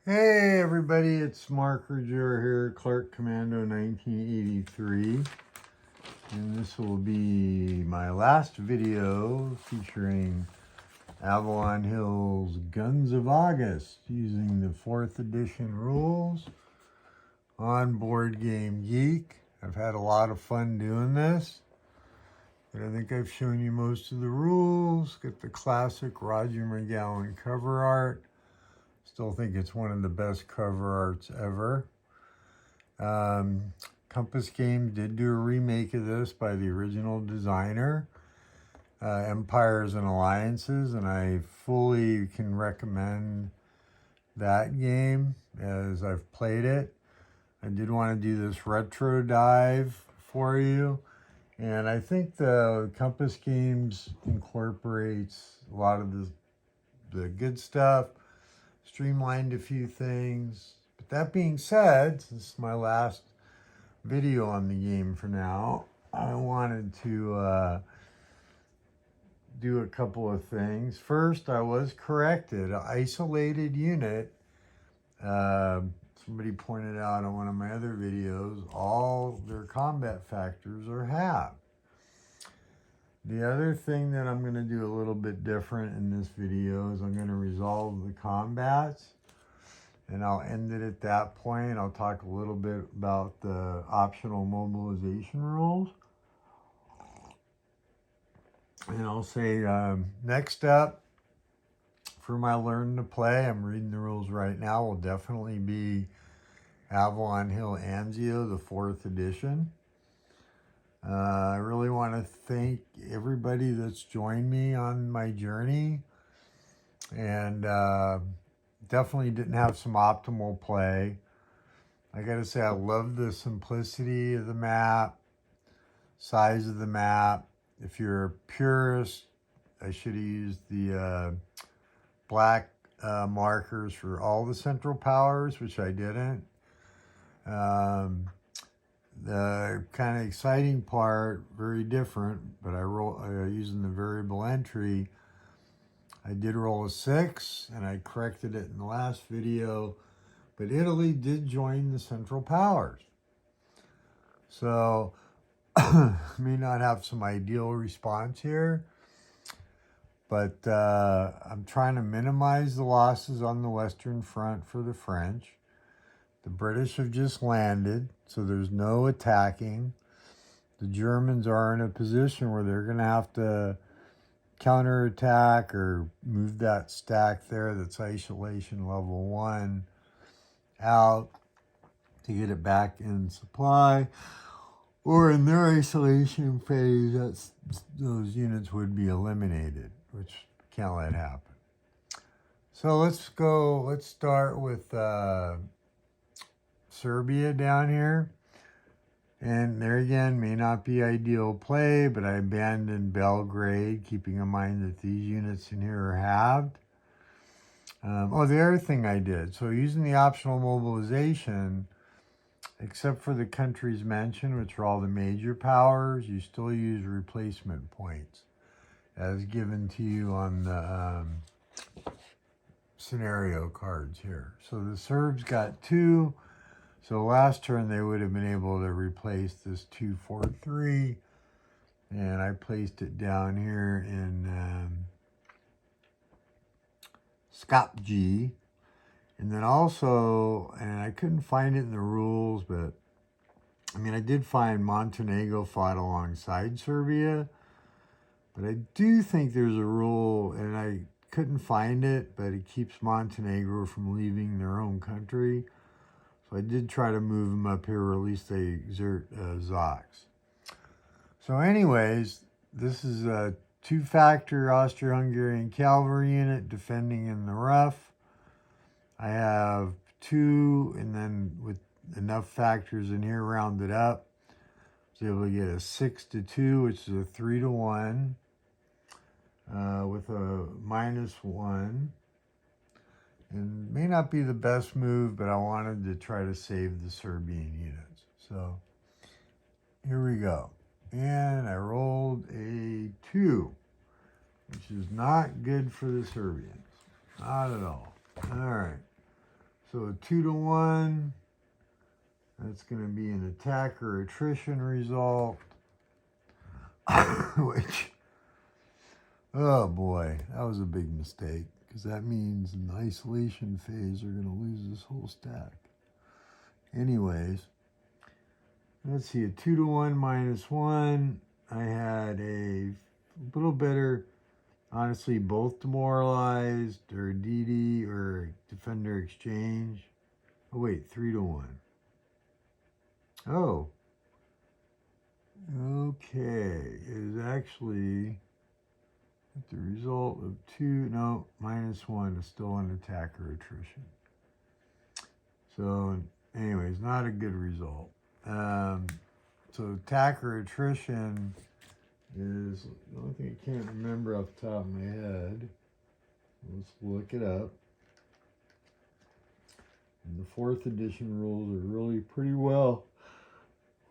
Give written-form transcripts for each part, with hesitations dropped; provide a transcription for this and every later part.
Hey everybody, it's Mark Ruggiero here, Clark Commando 1983, and this will be my last video featuring Avalon Hill's Guns of August using the 4th edition rules on Board Game Geek. I've had a lot of fun doing this, but I think I've shown you most of the rules. Got the classic Roger McGowan cover art. Still think it's one of the best cover arts ever. Compass Games did do a remake of this by the original designer, Empires and Alliances, and I fully can recommend that game as I've played it. I did want to do this retro dive for you, and I think the Compass Games incorporates a lot of the good stuff, streamlined a few things. But that being said, since this is my last video on the game for now, I wanted to do a couple of things. First, I was corrected. An isolated unit, somebody pointed out on one of my other videos, all their combat factors are halved. The other thing that I'm going to do a little bit different in this video is I'm going to resolve the combats, and I'll end it at that point. I'll talk a little bit about the optional mobilization rules. And I'll say next up for my Learn to Play, I'm reading the rules right now, will definitely be Avalon Hill Anzio, the 4th edition. I really want to thank everybody that's joined me on my journey, and definitely didn't have some optimal play. I gotta say, I love the simplicity of the map, size of the map. If you're a purist, I should have used the black markers for all the central powers, which I didn't. The kind of exciting part, very different, but using the variable entry, I did roll a 6, and I corrected it in the last video, but Italy did join the Central Powers. So, may not have some ideal response here, but I'm trying to minimize the losses on the Western Front for the French. The British have just landed, so there's no attacking. The Germans are in a position where they're going to have to counterattack or move that stack there that's isolation level 1 out to get it back in supply. Or in their isolation phase, those units would be eliminated, which can't let happen. So let's start with Serbia down here, and there again may not be ideal play, but I abandoned Belgrade, keeping in mind that these units in here are halved. The other thing I did, so using the optional mobilization, except for the countries mentioned, which are all the major powers, you still use replacement points as given to you on the scenario cards here. So the Serbs got 2. So last turn, they would have been able to replace this 2-4-3, and I placed it down here in Skopje. And then also, and I couldn't find it in the rules, but I mean, I did find Montenegro fought alongside Serbia, but I do think there's a rule, and I couldn't find it, but it keeps Montenegro from leaving their own country. So I did try to move them up here, or at least they exert Zox. So anyways, this is a 2-factor Austro-Hungarian cavalry unit defending in the rough. I have 2, and then with enough factors in here rounded up, I was able to get a 6-2, which is a 3-1, with a -1. And may not be the best move, but I wanted to try to save the Serbian units. So here we go. And I rolled a 2, which is not good for the Serbians. Not at all. All right. So a 2-to-1, that's going to be an attacker attrition result, which, oh boy, that was a big mistake, because that means in the isolation phase they're going to lose this whole stack. Anyways, let's see, a 2-to-1 minus 1. I had a little better, honestly, both demoralized or DD or defender exchange. Oh wait, 3-to-1. Oh, okay. It is actually the result of 2, no, minus 1 is still an attacker attrition. So, anyways, not a good result. So attacker attrition is the only thing I can't remember off the top of my head. Let's look it up. And the 4th edition rules are really pretty well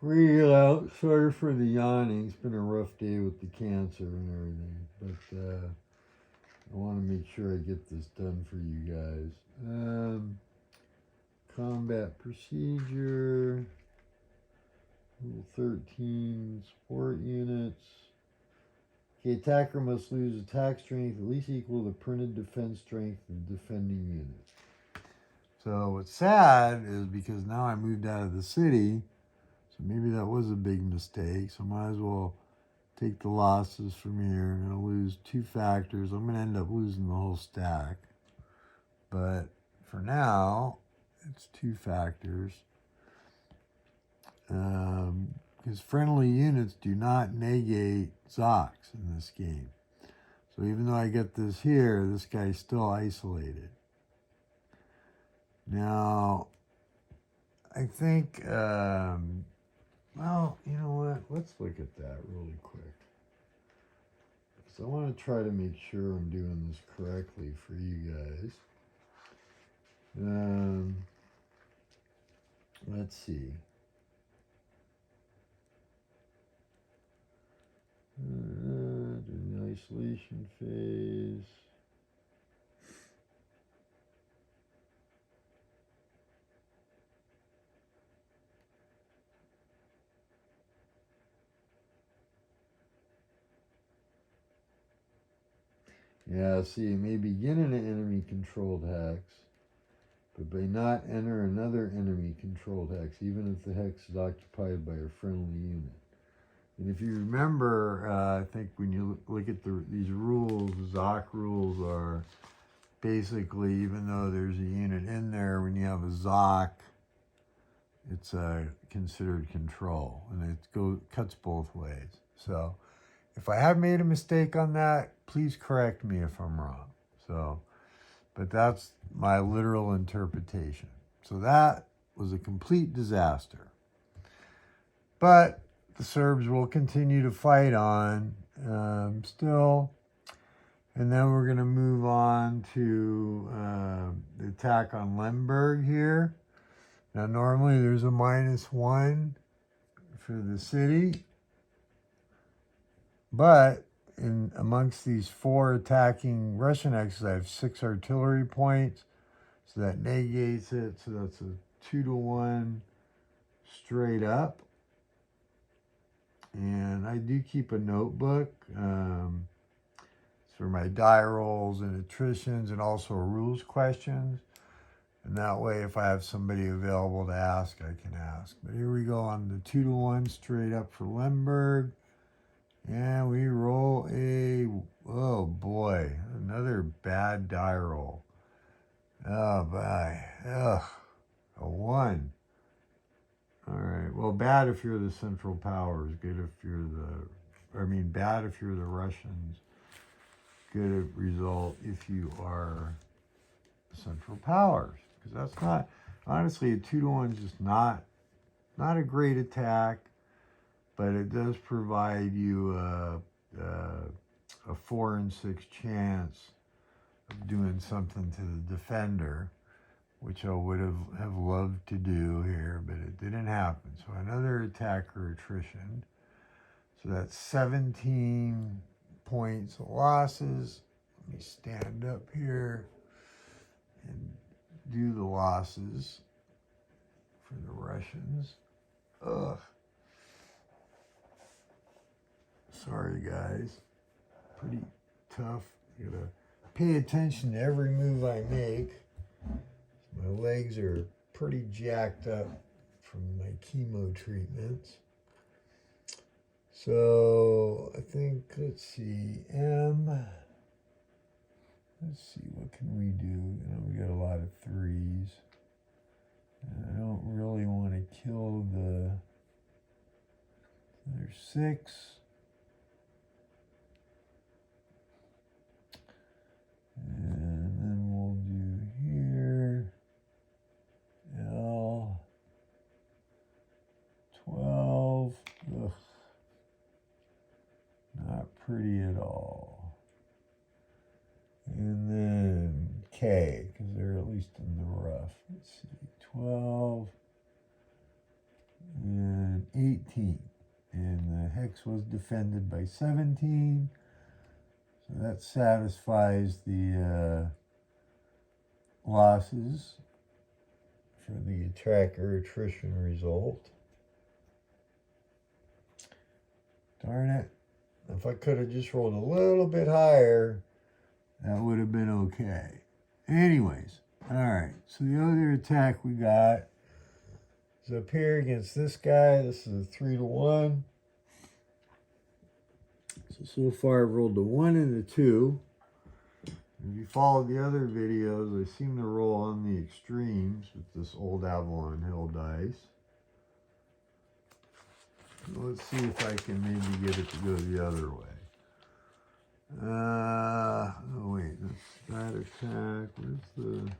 read out. Sorry for the yawning. It's been a rough day with the cancer and everything. But I want to make sure I get this done for you guys. Combat procedure. Rule 13, support units. Okay, attacker must lose attack strength at least equal to the printed defense strength of the defending unit. So what's sad is because now I moved out of the city, so maybe that was a big mistake. So I might as well take the losses from here. I'm going to lose 2 factors. I'm going to end up losing the whole stack. But for now, it's 2 factors. Because friendly units do not negate Zocs in this game. So even though I get this here, this guy's still isolated. Now, I think, well, you know what? Let's look at that really quick. Because I want to try to make sure I'm doing this correctly for you guys. Let's see. During the isolation phase. Yeah, see, it may begin in an enemy-controlled hex, but may not enter another enemy-controlled hex, even if the hex is occupied by a friendly unit. And if you remember, I think when you look at these rules, the Zoc rules are basically, even though there's a unit in there, when you have a Zoc, it's considered control, and it cuts both ways. So if I have made a mistake on that, please correct me if I'm wrong. So, but that's my literal interpretation. So that was a complete disaster. But the Serbs will continue to fight on still. And then we're going to move on to the attack on Lemberg here. Now, normally there's a -1 for the city. But amongst these 4 attacking Russian X's, I have 6 artillery points. So that negates it. So that's a 2-to-1 straight up. And I do keep a notebook for my die rolls and attritions and also rules questions. And that way, if I have somebody available to ask, I can ask. But here we go on the 2-to-1 straight up for Lemberg. And we roll oh boy, another bad die roll. Oh, boy. Ugh, a 1. All right. Well, bad if you're the Central Powers. Good if you're bad if you're the Russians. Good result if you are the Central Powers. Because that's not, honestly, a 2-to-1 is just not a great attack, but it does provide you a 4 in 6 chance of doing something to the defender, which I would have loved to do here, but it didn't happen. So another attacker attrition. So that's 17 points of losses. Let me stand up here and do the losses for the Russians. Ugh. Sorry, guys. Pretty tough. You gotta pay attention to every move I make. My legs are pretty jacked up from my chemo treatments. So I think, let's see, let's see, what can we do? You know, we got a lot of threes. And I don't really want to kill the other 6. And then we'll do here, L, 12, ugh, not pretty at all. And then K, because they're at least in the rough. Let's see, 12 and 18. And the hex was defended by 17. So that satisfies the losses for the attacker attrition result. Darn it. If I could have just rolled a little bit higher, that would have been okay. Anyways, all right. So the other attack we got is up here against this guy. This is a 3-to-1. So far I've rolled a 1 and a 2. If you followed the other videos, I seem to roll on the extremes with this old Avalon Hill dice. Let's see if I can maybe get it to go the other way. Oh wait, that's that attack. Where's the...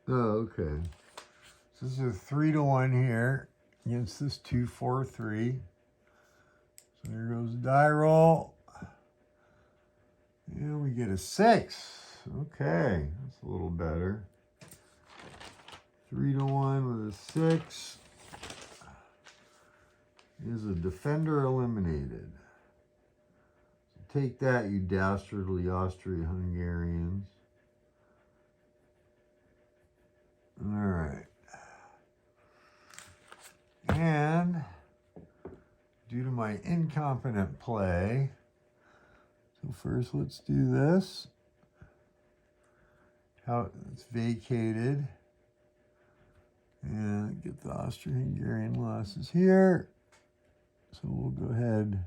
Oh, okay. So this is a 3-to-1 here against this 2-4-3. So there goes the die roll. And we get a 6. Okay, that's a little better. 3-to-1 with a 6. Is a defender eliminated. So take that, you dastardly Austro-Hungarians. All right. And due to my incompetent play, so first let's do this. How it's vacated. And get the Austro-Hungarian losses here. So we'll go ahead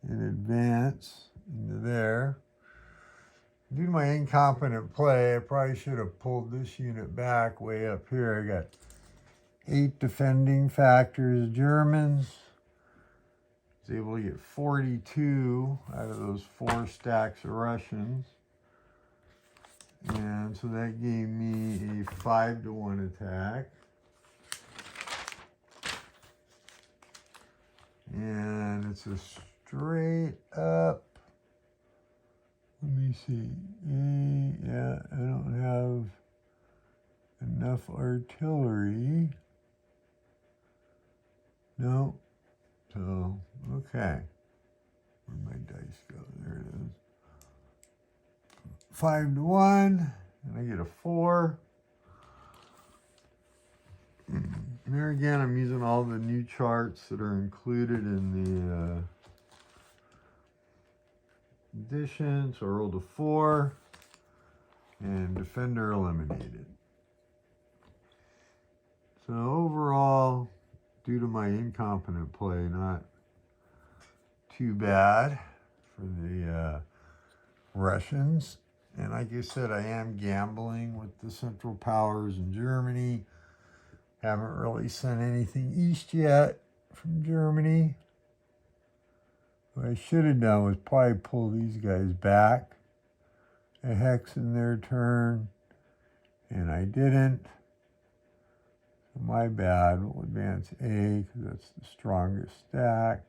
and advance into there. Due to my incompetent play, I probably should have pulled this unit back way up here. I got 8 defending factors, Germans. I was able to get 42 out of those 4 stacks of Russians. And so that gave me a 5-to-1 attack. And it's a straight up, let me see, yeah, I don't have enough artillery. No, so, okay. Where'd my dice go? There it is. 5-to-1, and I get a 4. There again, I'm using all the new charts that are included in the edition. So I rolled a 4, and defender eliminated. So overall, due to my incompetent play, not too bad for the Russians. And like I said, I am gambling with the Central Powers in Germany. Haven't really sent anything east yet from Germany. What I should have done was probably pull these guys back a hex in their turn, and I didn't. So my bad. We'll advance A because that's the strongest stack.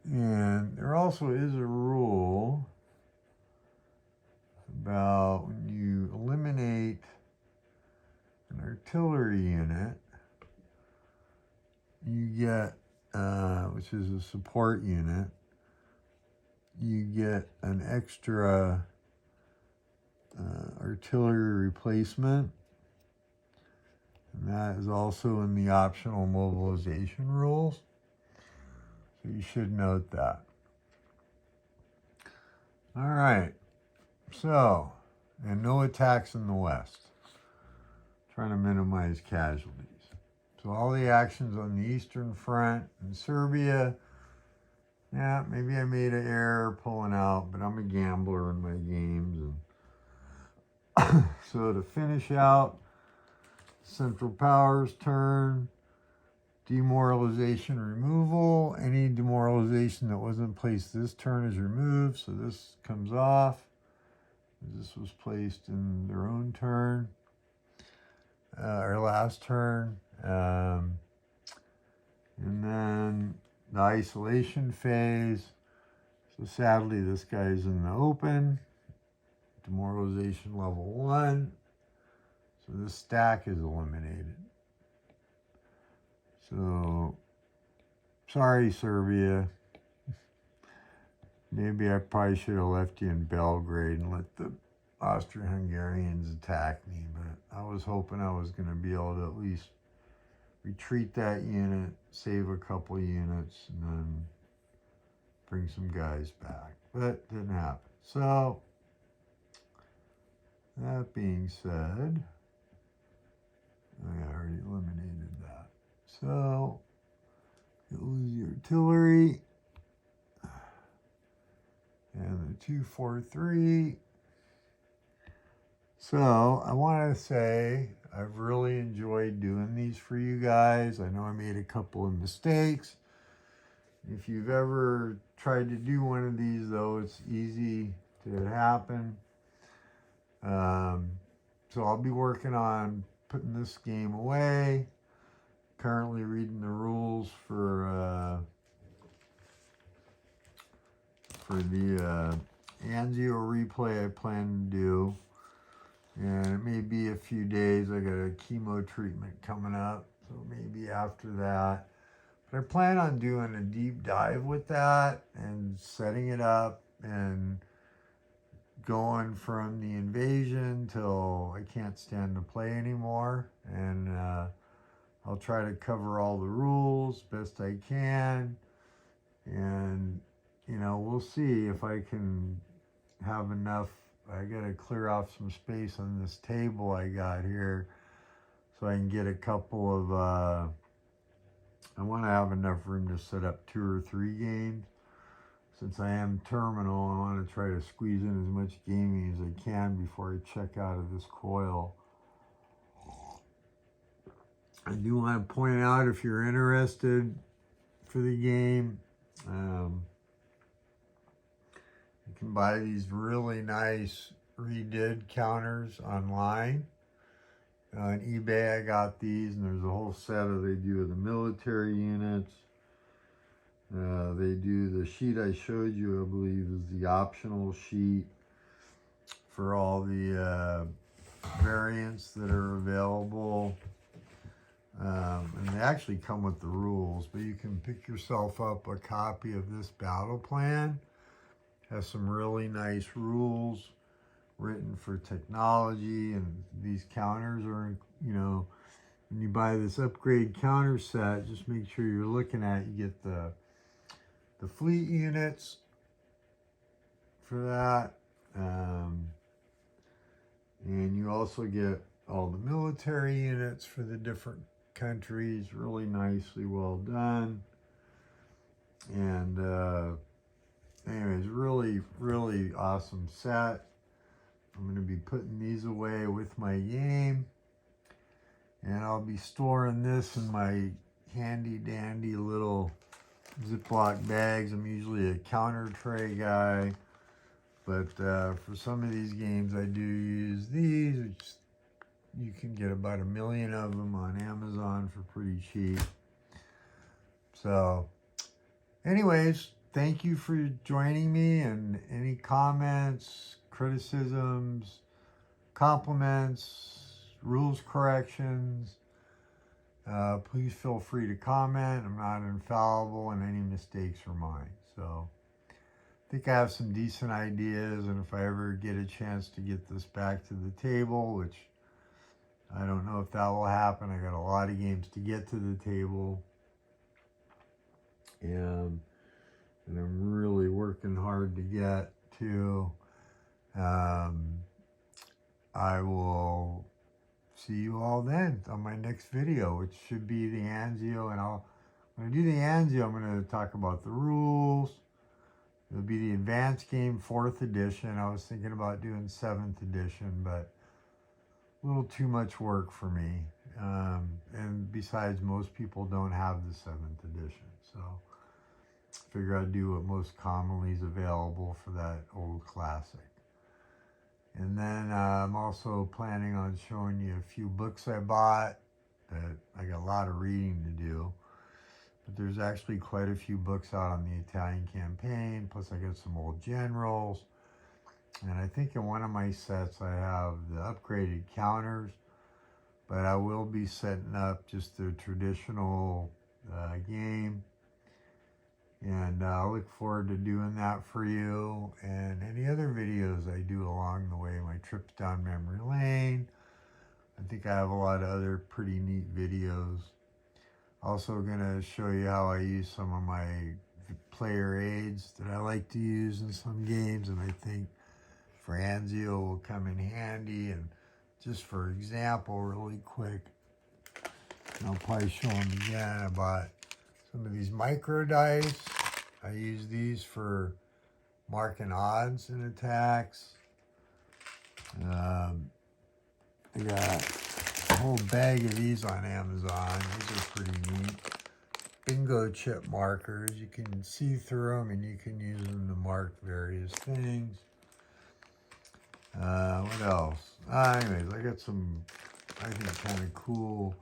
And there also is a rule about when you eliminate an artillery unit, you get which is a support unit, you get an extra artillery replacement. And that is also in the optional mobilization rules. So you should note that. All right. So, and no attacks in the west. Trying to minimize casualties. So all the actions on the Eastern Front in Serbia, yeah, maybe I made an error pulling out, but I'm a gambler in my games. And so to finish out Central Powers turn, demoralization removal. Any demoralization that wasn't placed this turn is removed, so this comes off. This was placed in their own turn, our last turn. And then the isolation phase. So sadly, this guy's in the open. Demoralization level 1. So this stack is eliminated. So, sorry, Serbia. Maybe I probably should have left you in Belgrade and let the Austro-Hungarians attack me, but I was hoping I was going to be able to at least retreat that unit, save a couple units, and then bring some guys back. But it didn't happen. So, that being said, I already eliminated that. So, you lose your artillery. And the 243. So, I want to say I've really enjoyed doing these for you guys. I know I made a couple of mistakes. If you've ever tried to do one of these, though, it's easy to happen. So I'll be working on putting this game away. Currently reading the rules for the Anzio replay I plan to do. And it may be a few days. I got a chemo treatment coming up, so maybe after that. But I plan on doing a deep dive with that and setting it up and going from the invasion till I can't stand to play anymore. And I'll try to cover all the rules best I can. And, you know, we'll see if I can have enough. I got to clear off some space on this table I got here so I can get a couple of, I want to have enough room to set up 2 or 3 games. Since I am terminal, I want to try to squeeze in as much gaming as I can before I check out of this coil. I do want to point out, if you're interested for the game, you can buy these really nice redid counters online. On eBay, I got these, and there's a whole set of, they do the military units. They do the sheet I showed you, I believe, is the optional sheet for all the variants that are available. And they actually come with the rules, but you can pick yourself up a copy of this battle plan. Has some really nice rules written for technology, and these counters are, you know, when you buy this upgrade counter set, just make sure you're looking at, you get the fleet units for that, and you also get all the military units for the different countries, really nicely well done. And anyways, really awesome set. I'm going to be putting these away with my game, and I'll be storing this in my handy dandy little Ziploc bags. I'm usually a counter tray guy, but for some of these games I do use these, which you can get about 1 million of them on Amazon for pretty cheap. So anyways, thank you for joining me, and any comments, criticisms, compliments, rules corrections, Please feel free to comment. I'm not infallible and any mistakes are mine. So I think I have some decent ideas, and if I ever get a chance to get this back to the table, which I don't know if that will happen. I got a lot of games to get to the table. And I'm really working hard to get to. I will see you all then on my next video, which should be the Anzio. And when I do the Anzio, I'm going to talk about the rules. It'll be the advanced game 4th edition. I was thinking about doing 7th edition, but a little too much work for me. And besides, most people don't have the 7th edition. So I figure I'd do what most commonly is available for that old classic. And then I'm also planning on showing you a few books I bought that I got a lot of reading to do. But there's actually quite a few books out on the Italian campaign. Plus I got some old generals. And I think in one of my sets I have the upgraded counters. But I will be setting up just the traditional game. And I look forward to doing that for you and any other videos I do along the way, my trips down memory lane. I think I have a lot of other pretty neat videos. Also going to show you how I use some of my player aids that I like to use in some games, and I think for Anzio will come in handy. And just for example, really quick, and I'll probably show them again, I bought some of these micro dice. I use these for marking odds in attacks. I got a whole bag of these on Amazon. These are pretty neat. Bingo chip markers. You can see through them and you can use them to mark various things. What else? Anyways, I got some, I think, kind of cool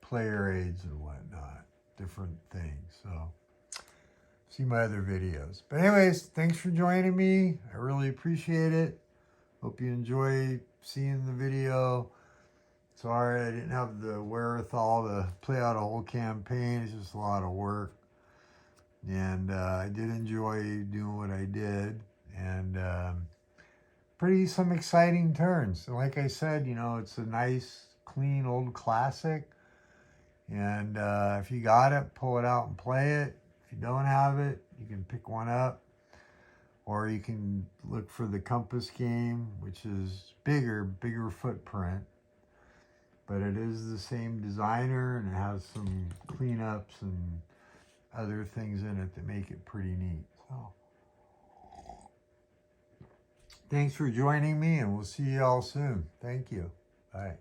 player aids and whatnot, different things. So see my other videos. But anyways, thanks for joining me. I really appreciate it. Hope you enjoy seeing the video. Sorry I didn't have the wherewithal to play out a whole campaign. It's just a lot of work. And I did enjoy doing what I did. And some exciting turns. And like I said, you know, it's a nice, clean, old classic. And if you got it, pull it out and play it. If you don't have it, you can pick one up. Or you can look for the Compass game, which is bigger footprint. But it is the same designer, and it has some cleanups and other things in it that make it pretty neat. So thanks for joining me, and we'll see you all soon. Thank you. Bye.